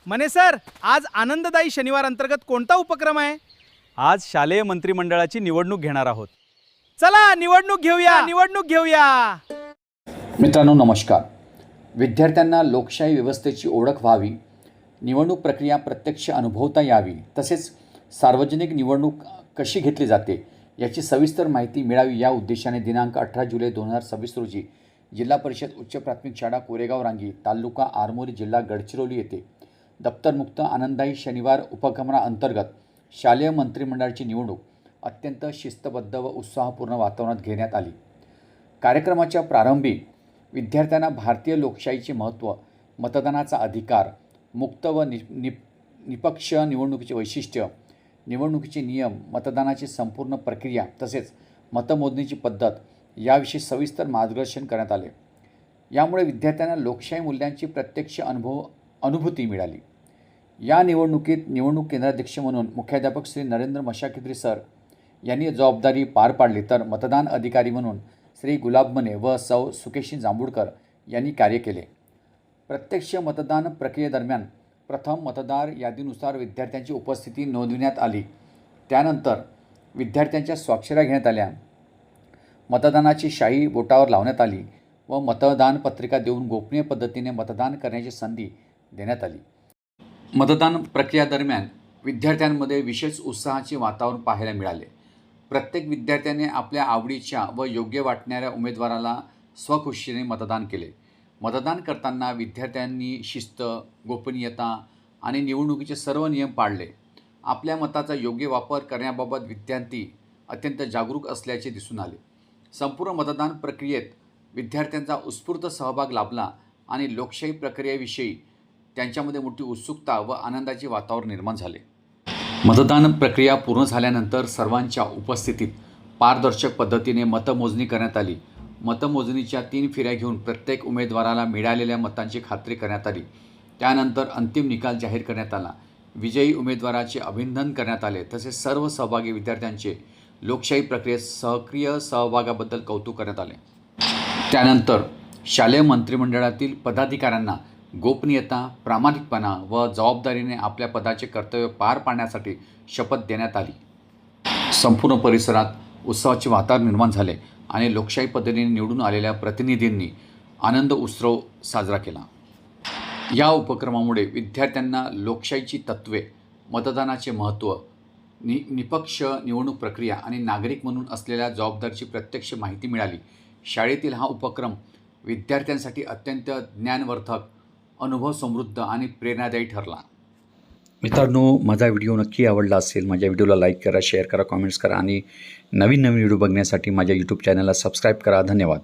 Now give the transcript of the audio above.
मने सर, आज आनंददायी शनिवार अंतर्गत कोणता उपक्रम आहे? आज शालेय मंत्रिमंडळाची निवडणूक घेणार आहोत. चला निवडणूक घेऊया. मित्रांनो नमस्कार. विद्यार्थ्यांना लोकशाही व्यवस्थेची ओळख व्हावी, निवडणूक प्रक्रिया प्रत्यक्ष अनुभवता यावी, तसेच सार्वजनिक निवडणूक कशी घेतली जाते याची सविस्तर माहिती मिळावी या उद्देशाने दिनांक 18 जुलै 2026 रोजी जिल्हा परिषद उच्च प्राथमिक शाळा कोरेगाव रांगी, तालुका आरमोरी, जिल्हा गडचिरोली येथे दप्तरमुक्त आनंददायी शनिवार उपक्रमाअंतर्गत शालेय मंत्रिमंडळाची निवडणूक अत्यंत शिस्तबद्ध व उत्साहपूर्ण वातावरणात घेण्यात आली. कार्यक्रमाच्या प्रारंभी विद्यार्थ्यांना भारतीय लोकशाहीचे महत्त्व, मतदानाचा अधिकार, मुक्त व निपक्ष निवडणुकीचे वैशिष्ट्य, निवडणुकीचे नियम, मतदानाची संपूर्ण प्रक्रिया तसेच मतमोजणीची पद्धत याविषयी सविस्तर मार्गदर्शन करण्यात आले. यामुळे विद्यार्थ्यांना लोकशाही मूल्यांची प्रत्यक्ष अनुभूती मिळाली. या निवडणुकीत निवडणूक केंद्राध्यक्ष म्हणून मुख्याध्यापक श्री नरेंद्र मशाखित्री सर यांनी जबाबदारी पार पाडली, तर मतदान अधिकारी म्हणून श्री गुलाब मने व सौ सुकेशी जांभूळकर यांनी कार्य केले. प्रत्यक्ष मतदान प्रक्रियेदरम्यान प्रथम मतदार यादीनुसार विद्यार्थ्यांची उपस्थिती नोंदविण्यात आली. त्यानंतर विद्यार्थ्यांच्या स्वाक्षऱ्या घेण्यात आल्या. मतदानाची शाई बोटावर लावण्यात आली व मतदान पत्रिका देऊन गोपनीय पद्धतीने मतदान करण्याची संधी देण्यात आली. मतदान प्रक्रियेदरम्यान विद्यार्थ्यांमध्ये विशेष उत्साहाचे वातावरण पाहायला मिळाले. प्रत्येक विद्यार्थ्याने आपल्या आवडीच्या व योग्य वाटणाऱ्या उमेदवाराला स्वखुशीने मतदान केले. मतदान करताना विद्यार्थ्यांनी शिस्त, गोपनीयता आणि निवडणुकीचे सर्व नियम पाळले. आपल्या मताचा योग्य वापर करण्याबाबत विद्यार्थी अत्यंत जागरूक असल्याचे दिसून आले. संपूर्ण मतदान प्रक्रियेत विद्यार्थ्यांचा उत्स्फूर्त सहभाग लाभला आणि लोकशाही प्रक्रियेविषयी त्यांच्यामध्ये मोठी उत्सुकता व आनंदाचे वातावरण निर्माण झाले. मतदान प्रक्रिया पूर्ण झाल्यानंतर सर्वांच्या उपस्थितीत पारदर्शक पद्धतीने मतमोजणी करण्यात आली. मतमोजणीच्या 3 फेऱ्या घेऊन प्रत्येक उमेदवाराला मिळालेल्या मतांची खात्री करण्यात आली. त्यानंतर अंतिम निकाल जाहीर करण्यात आला. विजयी उमेदवाराचे अभिनंदन करण्यात आले. तसेच सर्व सहभागी विद्यार्थ्यांचे लोकशाही प्रक्रियेत सक्रिय सहभागाबद्दल कौतुक करण्यात आले. त्यानंतर शालेय मंत्रिमंडळातील पदाधिकाऱ्यांना गोपनीयता, प्रामाणिकपणा व जबाबदारीने आपल्या पदाचे कर्तव्य पार पाडण्यासाठी शपथ देण्यात आली. संपूर्ण परिसरात उत्सवाचे वातावरण निर्माण झाले आणि लोकशाही पद्धतीने निवडून आलेल्या प्रतिनिधींनी आनंद उत्सव साजरा केला. या उपक्रमामुळे विद्यार्थ्यांना लोकशाहीची तत्त्वे, मतदानाचे महत्त्व, निपक्ष निवडणूक प्रक्रिया आणि नागरिक म्हणून असलेल्या जबाबदारीची प्रत्यक्ष माहिती मिळाली. शाळेतील हा उपक्रम विद्यार्थ्यांसाठी अत्यंत ज्ञानवर्धक, अनुभव समृद्ध आणि प्रेरणादायी ठरला. मित्रांनो, माझा व्हिडिओ नक्की आवडला असेल. माझ्या व्हिडिओला लाईक करा, शेअर करा, कॉमेंट्स करा आणि नवीन व्हिडिओ बघण्यासाठी माझ्या यूट्यूब चॅनलला सबस्क्राईब करा. धन्यवाद.